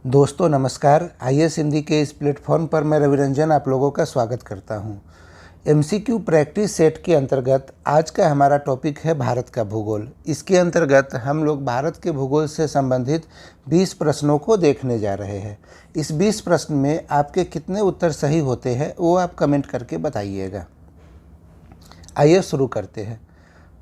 दोस्तों नमस्कार। आईएएस हिंदी के इस प्लेटफॉर्म पर मैं रविरंजन आप लोगों का स्वागत करता हूं। एमसीक्यू प्रैक्टिस सेट के अंतर्गत आज का हमारा टॉपिक है भारत का भूगोल। इसके अंतर्गत हम लोग भारत के भूगोल से संबंधित 20 प्रश्नों को देखने जा रहे हैं। इस 20 प्रश्न में आपके कितने उत्तर सही होते हैं वो आप कमेंट करके बताइएगा। आइए शुरू करते हैं।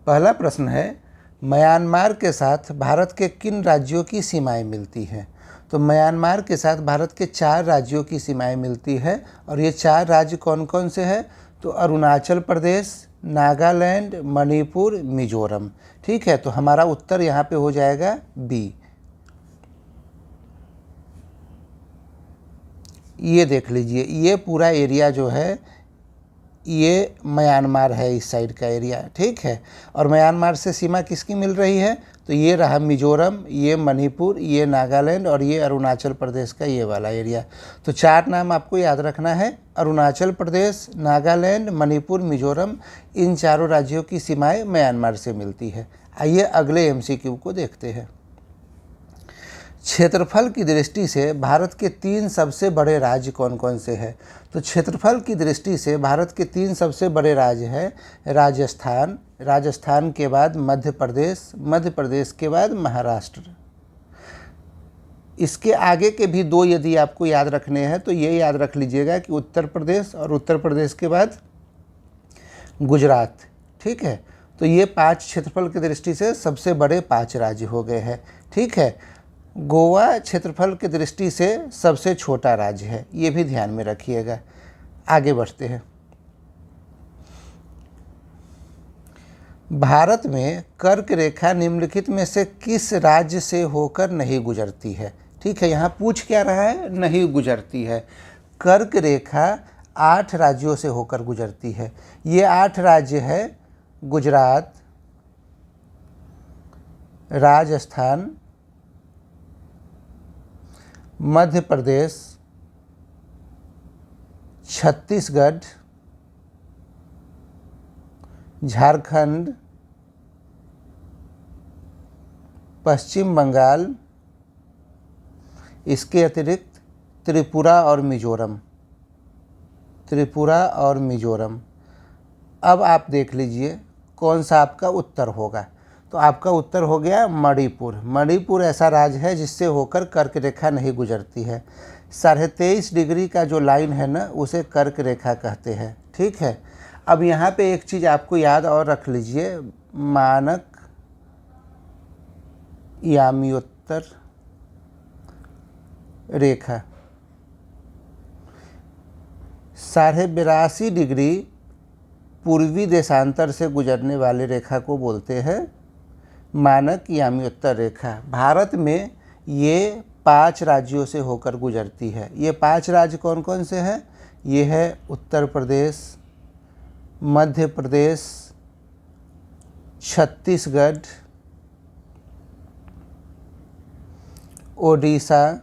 पहला प्रश्न है, म्यांमार के साथ भारत के किन राज्यों की सीमाएं मिलती हैं? तो म्यांमार के साथ भारत के 4 राज्यों की सीमाएं मिलती है और ये 4 राज्य कौन कौन से हैं? तो अरुणाचल प्रदेश, नागालैंड, मणिपुर, मिजोरम। ठीक है, तो हमारा उत्तर यहाँ पे हो जाएगा बी। ये देख लीजिए, ये पूरा एरिया जो है ये म्यांमार है, इस साइड का एरिया। ठीक है, और म्यांमार से सीमा किसकी मिल रही है? तो ये रहा मिजोरम, ये मणिपुर, ये नागालैंड और ये अरुणाचल प्रदेश का ये वाला एरिया। तो 4 नाम आपको याद रखना है, अरुणाचल प्रदेश, नागालैंड, मणिपुर, मिजोरम। इन चारों राज्यों की सीमाएं म्यांमार से मिलती है। आइए अगले एमसीक्यू को देखते हैं। क्षेत्रफल की दृष्टि से भारत के 3 सबसे बड़े राज्य कौन कौन से हैं? तो क्षेत्रफल की दृष्टि से भारत के 3 सबसे बड़े राज्य हैं राजस्थान, राजस्थान के बाद मध्य प्रदेश, मध्य प्रदेश के बाद महाराष्ट्र। इसके आगे के भी 2 यदि आपको याद रखने हैं तो ये याद रख लीजिएगा कि उत्तर प्रदेश और उत्तर प्रदेश के बाद गुजरात। ठीक है, तो ये 5 क्षेत्रफल की दृष्टि से सबसे बड़े 5 राज्य हो गए हैं। ठीक है, गोवा क्षेत्रफल की दृष्टि से सबसे छोटा राज्य है, ये भी ध्यान में रखिएगा। आगे बढ़ते हैं। भारत में कर्क रेखा निम्नलिखित में से किस राज्य से होकर नहीं गुजरती है? ठीक है, यहाँ पूछ क्या रहा है? नहीं गुजरती है। कर्क रेखा 8 राज्यों से होकर गुजरती है। ये 8 राज्य है गुजरात, राजस्थान, मध्य प्रदेश, छत्तीसगढ़, झारखंड, पश्चिम बंगाल, इसके अतिरिक्त त्रिपुरा और मिजोरम। त्रिपुरा और मिजोरम। अब आप देख लीजिए कौन सा आपका उत्तर होगा। तो आपका उत्तर हो गया मणिपुर। मणिपुर ऐसा राज्य है जिससे होकर कर्क रेखा नहीं गुजरती है। 23.5 डिग्री का जो लाइन है ना, उसे कर्क रेखा कहते हैं। ठीक है, अब यहाँ पे एक चीज़ आपको याद और रख लीजिए, मानक यामियोत्तर रेखा 82.5 डिग्री पूर्वी देशांतर से गुजरने वाली रेखा को बोलते हैं मानक यामियोत्तर रेखा। भारत में ये 5 राज्यों से होकर गुजरती है। ये 5 राज्य कौन कौन से हैं? ये है उत्तर प्रदेश, मध्य प्रदेश, छत्तीसगढ़, ओडिशा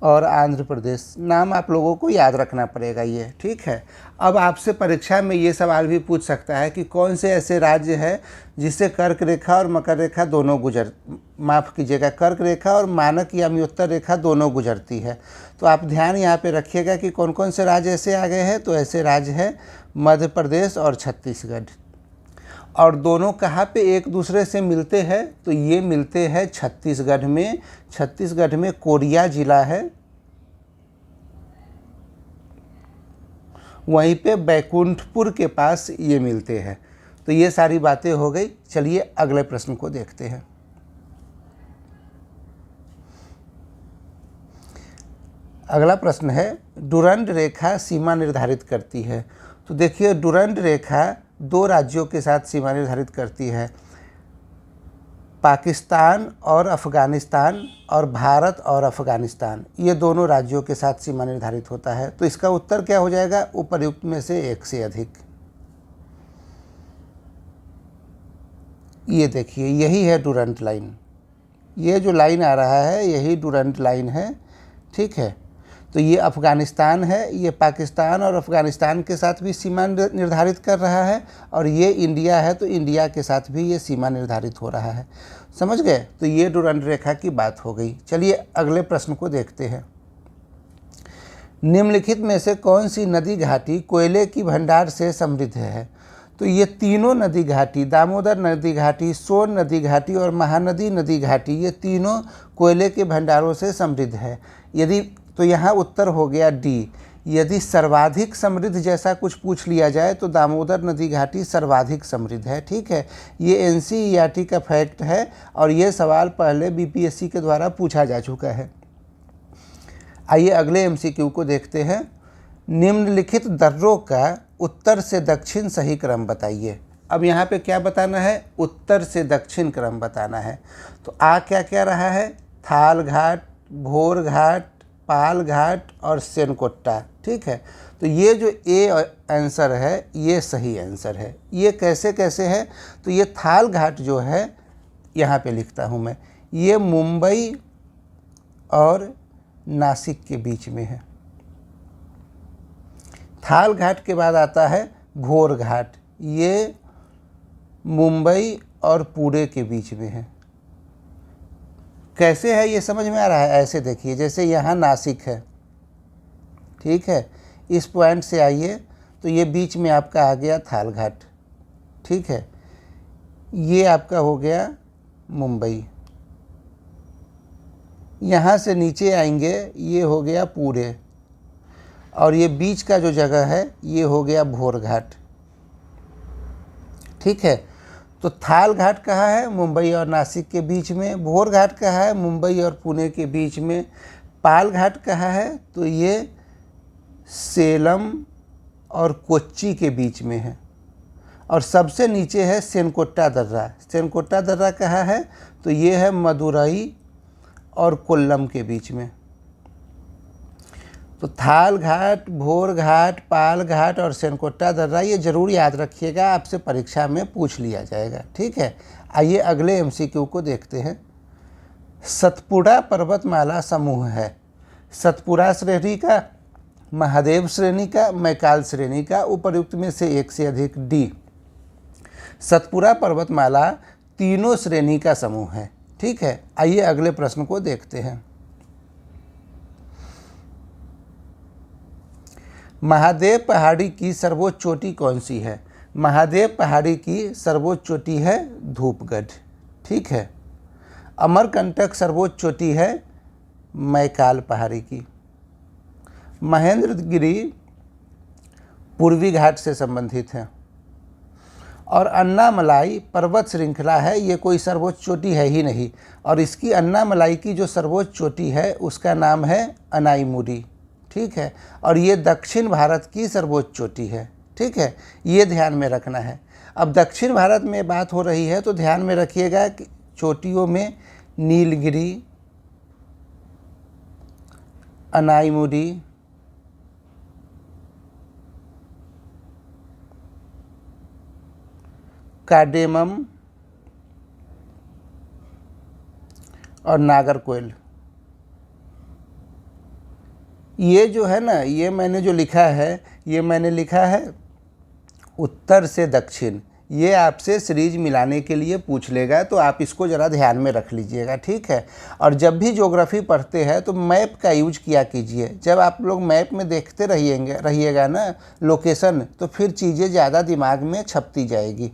और आंध्र प्रदेश। नाम आप लोगों को याद रखना पड़ेगा ये। ठीक है, अब आपसे परीक्षा में ये सवाल भी पूछ सकता है कि कौन से ऐसे राज्य हैं जिससे कर्क रेखा और मकर रेखा दोनों कर्क रेखा और मानक यामियोत्तर रेखा दोनों गुजरती है। तो आप ध्यान यहाँ पे रखिएगा कि कौन कौन से राज्य ऐसे आ गए हैं। तो ऐसे राज्य हैं मध्य प्रदेश और छत्तीसगढ़। और दोनों कहाँ पे एक दूसरे से मिलते हैं? तो ये मिलते हैं छत्तीसगढ़ में। छत्तीसगढ़ में कोरिया जिला है, वहीं पे बैकुंठपुर के पास ये मिलते हैं। तो ये सारी बातें हो गई। चलिए अगले प्रश्न को देखते हैं। अगला प्रश्न है, डुरंड रेखा सीमा निर्धारित करती है। तो देखिए, डुरंड रेखा 2 राज्यों के साथ सीमा निर्धारित करती है, पाकिस्तान और अफ़गानिस्तान और भारत और अफ़गानिस्तान। ये दोनों राज्यों के साथ सीमा निर्धारित होता है। तो इसका उत्तर क्या हो जाएगा? उपर्युक्त में से एक से अधिक। ये देखिए, यही है डुरंट लाइन। ये जो लाइन आ रहा है यही डुरंट लाइन है। ठीक है, तो ये अफ़गानिस्तान है, ये पाकिस्तान और अफ़गानिस्तान के साथ भी सीमा निर्धारित कर रहा है, और ये इंडिया है तो इंडिया के साथ भी ये सीमा निर्धारित हो रहा है। समझ गए? तो ये डुरंड रेखा की बात हो गई। चलिए अगले प्रश्न को देखते हैं। निम्नलिखित में से कौन सी नदी घाटी कोयले की भंडार से समृद्ध है? तो ये तीनों नदी घाटी, दामोदर नदी घाटी, सोन नदी घाटी और महानदी नदी घाटी, ये तीनों कोयले के भंडारों से समृद्ध है। यदि तो यहाँ उत्तर हो गया डी। यदि सर्वाधिक समृद्ध जैसा कुछ पूछ लिया जाए तो दामोदर नदी घाटी सर्वाधिक समृद्ध है। ठीक है, ये एनसीईआरटी का फैक्ट है और ये सवाल पहले बीपीएससी के द्वारा पूछा जा चुका है। आइए अगले एमसीक्यू को देखते हैं। निम्नलिखित दर्रों का उत्तर से दक्षिण सही क्रम बताइए। अब यहाँ पे क्या बताना है? उत्तर से दक्षिण क्रम बताना है। तो क्या क्या रहा है? थाल घाट, भोर घाट, पाल घाट और सेनकोट्टा। ठीक है, तो ये जो ए आंसर है ये सही आंसर है। ये कैसे कैसे है? तो ये थाल घाट जो है, यहाँ पे लिखता हूँ मैं, ये मुंबई और नासिक के बीच में है। थाल घाट के बाद आता है भोर घाट, ये मुंबई और पुणे के बीच में है। कैसे है ये समझ में आ रहा है? ऐसे देखिए, जैसे यहाँ नासिक है, ठीक है, इस पॉइंट से आइए तो ये बीच में आपका आ गया थाल घाट। ठीक है, ये आपका हो गया मुंबई। यहाँ से नीचे आएंगे, ये हो गया पुणे, और ये बीच का जो जगह है ये हो गया भोर घाट। ठीक है, तो थाल घाट कहाँ है? मुंबई और नासिक के बीच में। भोर घाट कहाँ है? मुंबई और पुणे के बीच में। पाल घाट कहाँ है? तो ये सेलम और कोच्चि के बीच में है। और सबसे नीचे है सेनकोट्टा दर्रा। सेनकोट्टा दर्रा कहाँ है? तो ये है मदुरई और कोल्लम के बीच में। तो थाल घाट, भोर घाट, पाल घाट और सेनकोट्टा दर्रा, ये जरूर याद रखिएगा, आपसे परीक्षा में पूछ लिया जाएगा। ठीक है, आइए अगले एमसीक्यू को देखते हैं। सतपुड़ा पर्वतमाला समूह है सतपुड़ा श्रेणी का, महादेव श्रेणी का, मैकाल श्रेणी का, उपर्युक्त में से एक से अधिक। डी। सतपुड़ा पर्वतमाला तीनों श्रेणी का समूह है। ठीक है, आइए अगले प्रश्न को देखते हैं। महादेव पहाड़ी की सर्वोच्च चोटी कौन सी है? महादेव पहाड़ी की सर्वोच्च चोटी है धूपगढ़। ठीक है, अमरकंटक सर्वोच्च चोटी है मैकाल पहाड़ी की। महेंद्रगिरी पूर्वी घाट से संबंधित है। और अन्नामलाई पर्वत श्रृंखला है, ये कोई सर्वोच्च चोटी है ही नहीं। और इसकी अन्नामलाई की जो सर्वोच्च चोटी है उसका नाम है अनाईमुडी। ठीक है, और ये दक्षिण भारत की सर्वोच्च चोटी है। ठीक है, ये ध्यान में रखना है। अब दक्षिण भारत में बात हो रही है तो ध्यान में रखिएगा कि चोटियों में नीलगिरी, अनाईमुडी, कार्डेमम और नागरकोइल, ये जो है ना, ये मैंने जो लिखा है, ये मैंने लिखा है उत्तर से दक्षिण। ये आपसे सीरीज मिलाने के लिए पूछ लेगा, तो आप इसको ज़रा ध्यान में रख लीजिएगा। ठीक है, और जब भी ज्योग्राफी पढ़ते हैं तो मैप का यूज किया कीजिए। जब आप लोग मैप में देखते रहिएगा ना लोकेशन, तो फिर चीज़ें ज़्यादा दिमाग में छपती जाएगी।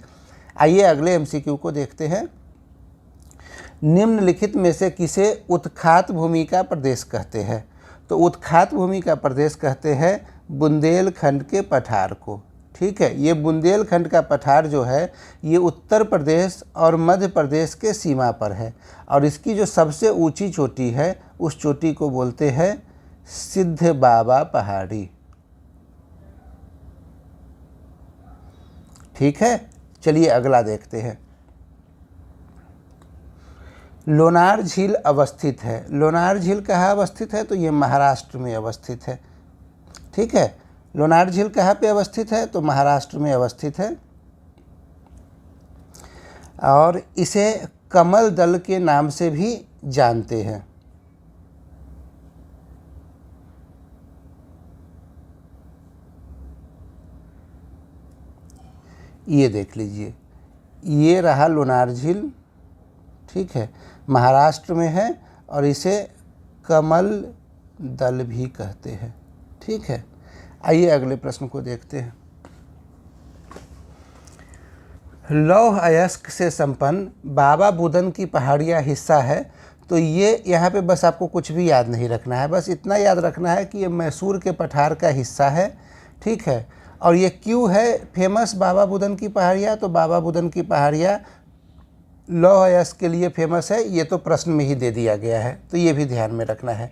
आइए अगले एमसीक्यू को देखते हैं। निम्नलिखित में से किसे उत्खात भूमि का प्रदेश कहते हैं? तो उत्खात भूमि का प्रदेश कहते हैं बुंदेलखंड के पठार को। ठीक है, ये बुंदेलखंड का पठार जो है ये उत्तर प्रदेश और मध्य प्रदेश के सीमा पर है। और इसकी जो सबसे ऊंची चोटी है उस चोटी को बोलते हैं सिद्ध बाबा पहाड़ी। ठीक है, चलिए अगला देखते हैं। लोनार झील अवस्थित है। लोनार झील कहाँ अवस्थित है? तो ये महाराष्ट्र में अवस्थित है। ठीक है, लोनार झील कहाँ पे अवस्थित है? तो महाराष्ट्र में अवस्थित है। और इसे कमल दल के नाम से भी जानते हैं। ये देख लीजिए, ये रहा लोनार झील। ठीक है, महाराष्ट्र में है और इसे कमल दल भी कहते हैं। ठीक है, आइए अगले प्रश्न को देखते हैं। लौह अयस्क से संपन्न बाबा बुदन की पहाड़ियाँ हिस्सा है। तो ये यहाँ पे बस आपको कुछ भी याद नहीं रखना है, बस इतना याद रखना है कि ये मैसूर के पठार का हिस्सा है। ठीक है, और ये क्यों है फेमस बाबा बुदन की पहाड़ियाँ? तो बाबा बुदन की पहाड़ियाँ लौह अयस्क के लिए फेमस है, ये तो प्रश्न में ही दे दिया गया है, तो ये भी ध्यान में रखना है।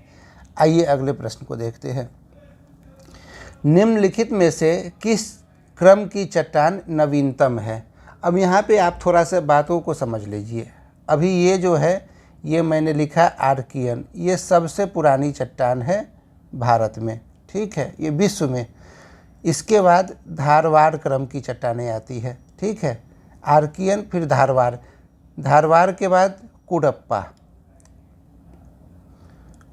आइए अगले प्रश्न को देखते हैं। निम्नलिखित में से किस क्रम की चट्टान नवीनतम है? अब यहाँ पे आप थोड़ा सा बातों को समझ लीजिए। अभी ये जो है ये मैंने लिखा आर्कियन, ये सबसे पुरानी चट्टान है भारत में। ठीक है, ये विश्व में। इसके बाद धारवाड़ क्रम की चट्टानें आती है। ठीक है, आर्कियन, फिर धारवाड़, धारवाड़ के बाद कुडप्पा,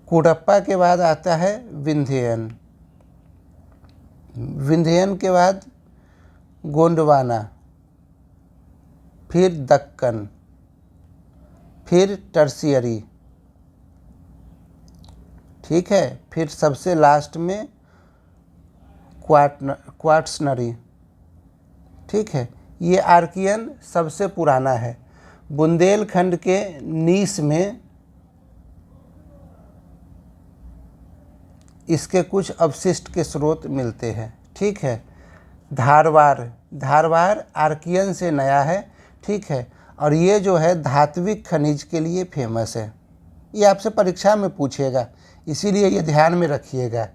कुडप्पा के बाद आता है विंध्यन, विंध्यन के बाद गोंडवाना, फिर दक्कन, फिर टर्शियरी। ठीक है, फिर सबसे लास्ट में क्वार्ट्सनरी। ठीक है, ये आर्कियन सबसे पुराना है। बुंदेलखंड के नीस में इसके कुछ अवशिष्ट के स्रोत मिलते हैं। ठीक है, धारवाड़, धारवाड़ आर्कियन से नया है। ठीक है, और ये जो है धात्विक खनिज के लिए फेमस है। ये आपसे परीक्षा में पूछेगा, इसीलिए ये ध्यान में रखिएगा।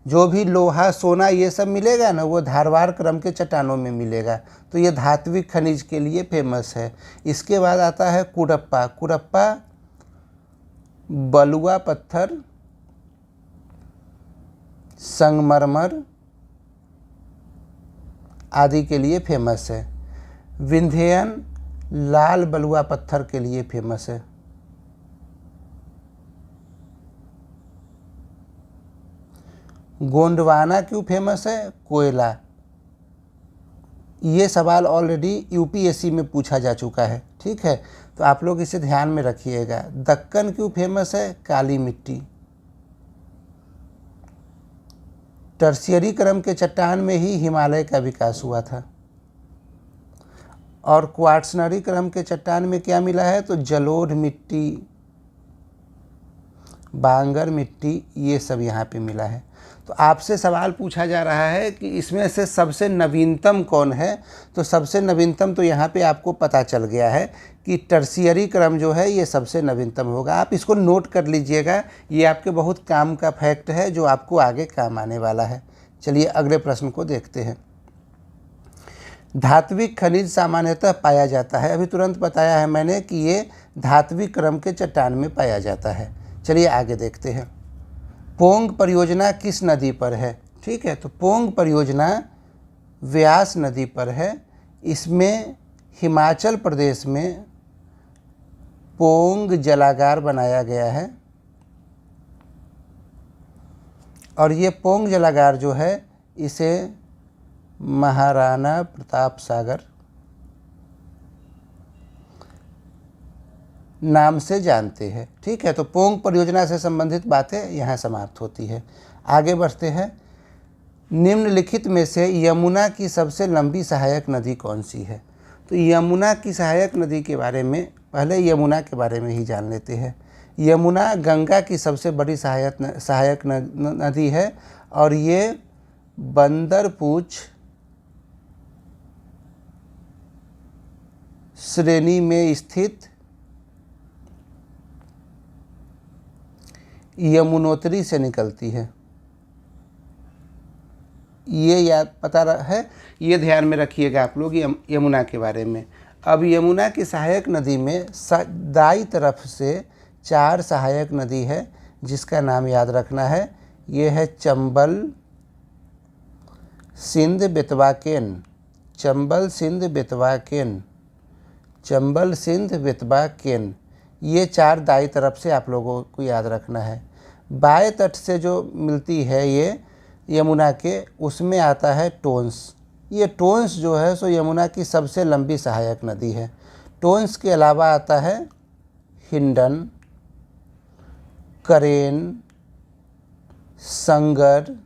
जो भी लोहा सोना ये सब मिलेगा ना, वो धारवाड़ क्रम के चट्टानों में मिलेगा। तो ये धात्विक खनिज के लिए फेमस है। इसके बाद आता है कुडप्पा, कुडप्पा बलुआ पत्थर, संगमरमर आदि के लिए फेमस है। विंध्यन लाल बलुआ पत्थर के लिए फेमस है। गोंडवाना क्यों फेमस है? कोयला। ये सवाल ऑलरेडी यूपीएससी में पूछा जा चुका है। ठीक है, तो आप लोग इसे ध्यान में रखिएगा। दक्कन क्यों फेमस है? काली मिट्टी। टर्शियरी क्रम के चट्टान में ही हिमालय का विकास हुआ था। और क्वार्ट्सनरी क्रम के चट्टान में क्या मिला है? तो जलोढ़ मिट्टी, बांगर मिट्टी, ये सब यहाँ पे मिला है। तो आपसे सवाल पूछा जा रहा है कि इसमें से सबसे नवीनतम कौन है? तो सबसे नवीनतम तो यहाँ पे आपको पता चल गया है कि टर्शियरी क्रम जो है ये सबसे नवीनतम होगा। आप इसको नोट कर लीजिएगा, ये आपके बहुत काम का फैक्ट है जो आपको आगे काम आने वाला है। चलिए अगले प्रश्न को देखते हैं। धात्विक खनिज सामान्यतः पाया जाता है, अभी तुरंत बताया है मैंने कि ये धात्विक क्रम के चट्टान में पाया जाता है। चलिए आगे देखते हैं। पोंग परियोजना किस नदी पर है? ठीक है, तो पोंग परियोजना व्यास नदी पर है। इसमें हिमाचल प्रदेश में पोंग जलागार बनाया गया है। और ये पोंग जलागार जो है इसे महाराणा प्रताप सागर नाम से जानते हैं। ठीक है, तो पोंग परियोजना से संबंधित बातें यहाँ समाप्त होती है। आगे बढ़ते हैं। निम्नलिखित में से यमुना की सबसे लंबी सहायक नदी कौन सी है? तो यमुना की सहायक नदी के बारे में पहले यमुना के बारे में ही जान लेते हैं। यमुना गंगा की सबसे बड़ी सहायक नदी है और ये बंदरपूछ श्रेणी में स्थित यमुनोत्री से निकलती है। ये याद पता है, ये ध्यान में रखिएगा आप लोग यमुना के बारे में। अब यमुना की सहायक नदी में दाई तरफ से 4 सहायक नदी है जिसका नाम याद रखना है। ये है चंबल, सिंध, बेतवा, केन। चंबल, सिंध, बेतवा, केन। चंबल, सिंध, बेतवा, केन। ये 4 दाई तरफ से आप लोगों को याद रखना है। बाएं तट से जो मिलती है ये यमुना के, उसमें आता है टोंस। ये टोंस जो है सो यमुना की सबसे लंबी सहायक नदी है। टोंस के अलावा आता है हिंडन, करेन, संगर,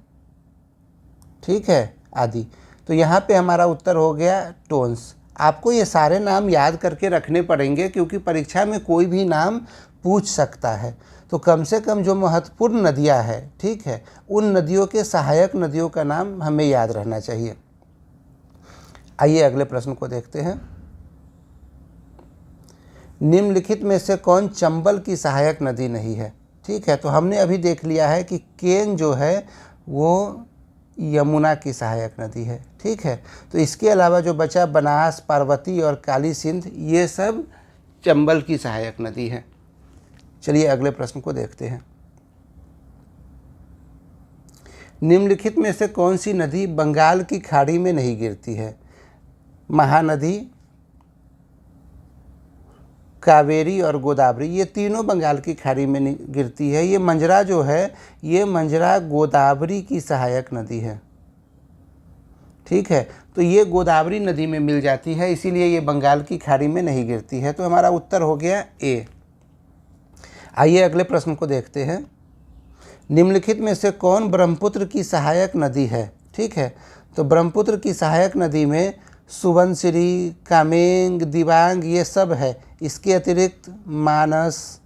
ठीक है, आदि। तो यहाँ पे हमारा उत्तर हो गया टोन्स। आपको ये सारे नाम याद करके रखने पड़ेंगे क्योंकि परीक्षा में कोई भी नाम पूछ सकता है। तो कम से कम जो महत्वपूर्ण नदियाँ हैं, ठीक है, उन नदियों के सहायक नदियों का नाम हमें याद रहना चाहिए। आइए अगले प्रश्न को देखते हैं। निम्नलिखित में से कौन चंबल की सहायक नदी नहीं है? ठीक है, तो हमने अभी देख लिया है कि केन जो है वो यमुना की सहायक नदी है। ठीक है, तो इसके अलावा जो बचा बनास, पार्वती और काली सिंध, ये सब चंबल की सहायक नदी है। चलिए अगले प्रश्न को देखते हैं। निम्नलिखित में से कौन सी नदी बंगाल की खाड़ी में नहीं गिरती है? महानदी, कावेरी और गोदावरी, ये तीनों बंगाल की खाड़ी में नहीं गिरती है। ये मंजरा जो है, ये मंजरा गोदावरी की सहायक नदी है। ठीक है, तो ये गोदावरी नदी में मिल जाती है, इसीलिए ये बंगाल की खाड़ी में नहीं गिरती है। तो हमारा उत्तर हो गया ए। आइए अगले प्रश्न को देखते हैं। निम्नलिखित में से कौन ब्रह्मपुत्र की सहायक नदी है? ठीक है, तो ब्रह्मपुत्र की सहायक नदी में सुबनसिरी, कामेंग, दिबांग, ये सब है। इसके अतिरिक्त मानस,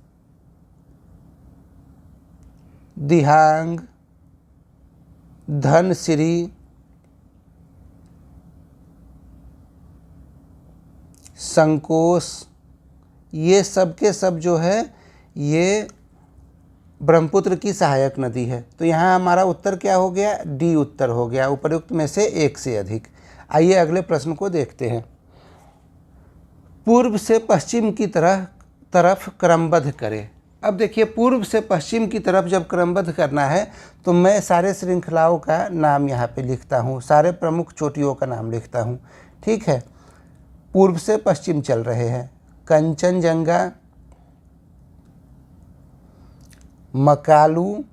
दिहांग, धनसिरी, संकोश, ये सब के सब जो है ये ब्रह्मपुत्र की सहायक नदी है। तो यहाँ हमारा उत्तर क्या हो गया? डी उत्तर हो गया, उपर्युक्त में से एक से अधिक। आइए अगले प्रश्न को देखते हैं। पूर्व से पश्चिम की तरफ क्रमबद्ध करें। अब देखिए, पूर्व से पश्चिम की तरफ जब क्रमबद्ध करना है तो मैं सारे श्रृंखलाओं का नाम यहाँ पे लिखता हूँ, सारे प्रमुख चोटियों का नाम लिखता हूँ। ठीक है, पूर्व से पश्चिम चल रहे हैं। कंचनजंगा, मकालू,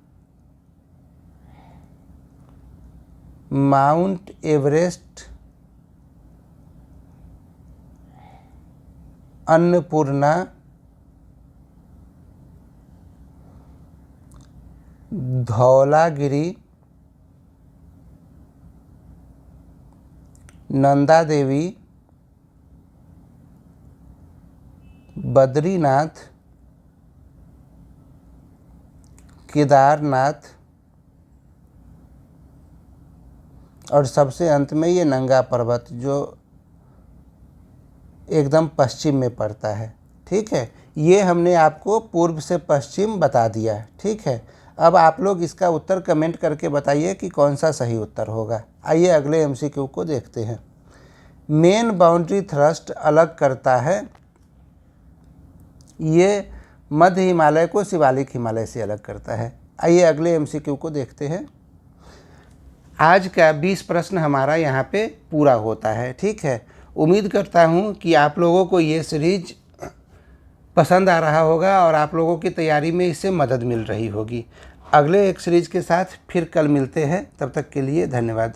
माउंट एवरेस्ट, अन्नपूर्णा, धौलागिरी, नंदा देवी, बद्रीनाथ, केदारनाथ और सबसे अंत में ये नंगा पर्वत जो एकदम पश्चिम में पड़ता है। ठीक है, ये हमने आपको पूर्व से पश्चिम बता दिया। ठीक है, अब आप लोग इसका उत्तर कमेंट करके बताइए कि कौन सा सही उत्तर होगा। आइए अगले एमसीक्यू को देखते हैं। मेन बाउंड्री थ्रस्ट अलग करता है, ये मध्य हिमालय को शिवालिक हिमालय से अलग करता है। आइए अगले एमसीक्यू को देखते हैं। आज का 20 प्रश्न हमारा यहाँ पे पूरा होता है। ठीक है, उम्मीद करता हूँ कि आप लोगों को ये सीरीज पसंद आ रहा होगा और आप लोगों की तैयारी में इससे मदद मिल रही होगी। अगले एक सीरीज के साथ फिर कल मिलते हैं, तब तक के लिए धन्यवाद।